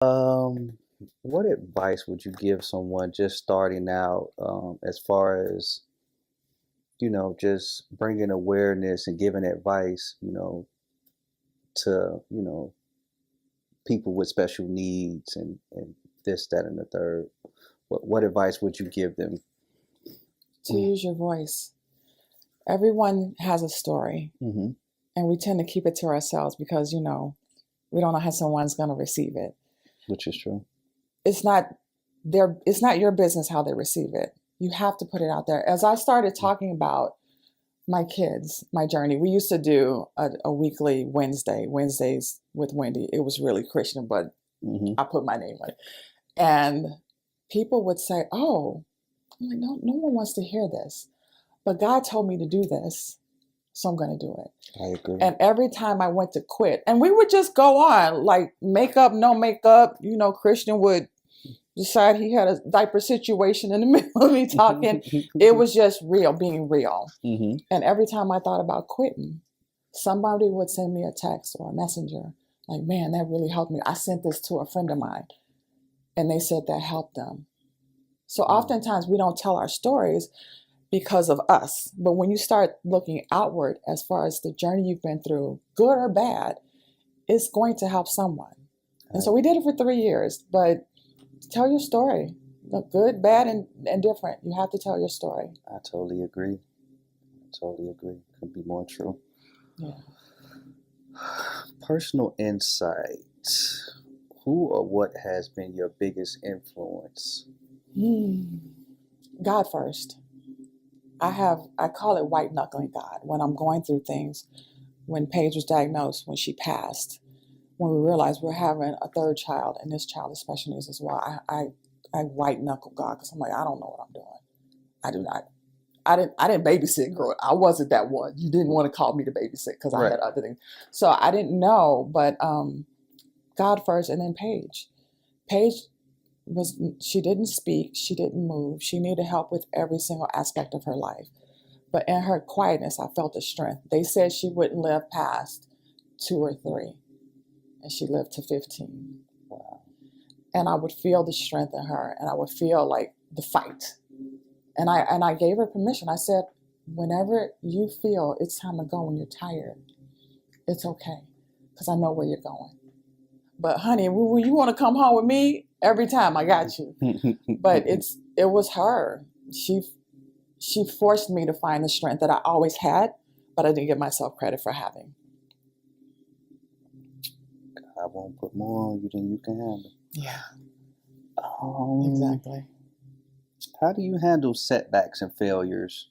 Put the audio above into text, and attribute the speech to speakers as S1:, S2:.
S1: Um, what advice would you give someone just starting out, as far as, just bringing awareness and giving advice, to, people with special needs and this, that, and the third? What advice would you give them?
S2: To use your voice. Everyone has a story,
S1: Mm-hmm.
S2: and we tend to keep it to ourselves because, we don't know how someone's going to receive it.
S1: Which is true.
S2: It's not it's not your business how they receive it. You have to put it out there. As I started talking about my kids, my journey, we used to do a weekly Wednesdays with Wendy. It was really Christian, but
S1: Mm-hmm.
S2: I put my name on it. And people would say, "Oh," I'm like, no one wants to hear this. But God told me to do this, so I'm going to do it.
S1: I agree.
S2: And every time I went to quit, and we would just go on, like makeup, no makeup, Christian would decide he had a diaper situation in the middle of me talking. It was just real, being real.
S1: Mm-hmm.
S2: And every time I thought about quitting, somebody would send me a text or a messenger, like, man, that really helped me. I sent this to a friend of mine, and they said that helped them. So oftentimes we don't tell our stories because of us. But when you start looking outward as far as the journey you've been through, good or bad, it's going to help someone. And so we did it for 3 years, but tell your story. Look, good, bad, and different. You have to tell your story.
S1: I totally agree. Couldn't be more true.
S2: Yeah.
S1: Personal insight. Who or what has been your biggest influence?
S2: God first. I call it white knuckling God when I'm going through things. When Paige was diagnosed, when she passed, when we realized we're having a third child and this child is special needs as well, I white knuckle God because I'm like, I don't know what I'm doing. I do not. I didn't babysit growing up. I wasn't that one. You didn't want to call me to babysit because I had other things. So I didn't know, but God first, and then Paige. Paige she didn't speak, she didn't move. She needed help with every single aspect of her life. But in her quietness, I felt the strength. They said she wouldn't live past 2 or 3, and she lived to 15.
S1: Wow.
S2: And I would feel the strength in her, and I would feel like the fight. And I gave her permission. I said, whenever you feel it's time to go when you're tired, it's okay, because I know where you're going. But honey, when you want to come home with me, every time I got you. But it was her. She forced me to find the strength that I always had, but I didn't give myself credit for having.
S1: I won't put more on you than you can handle.
S2: Yeah.
S1: Um,
S2: Exactly.
S1: How do you handle setbacks and failures?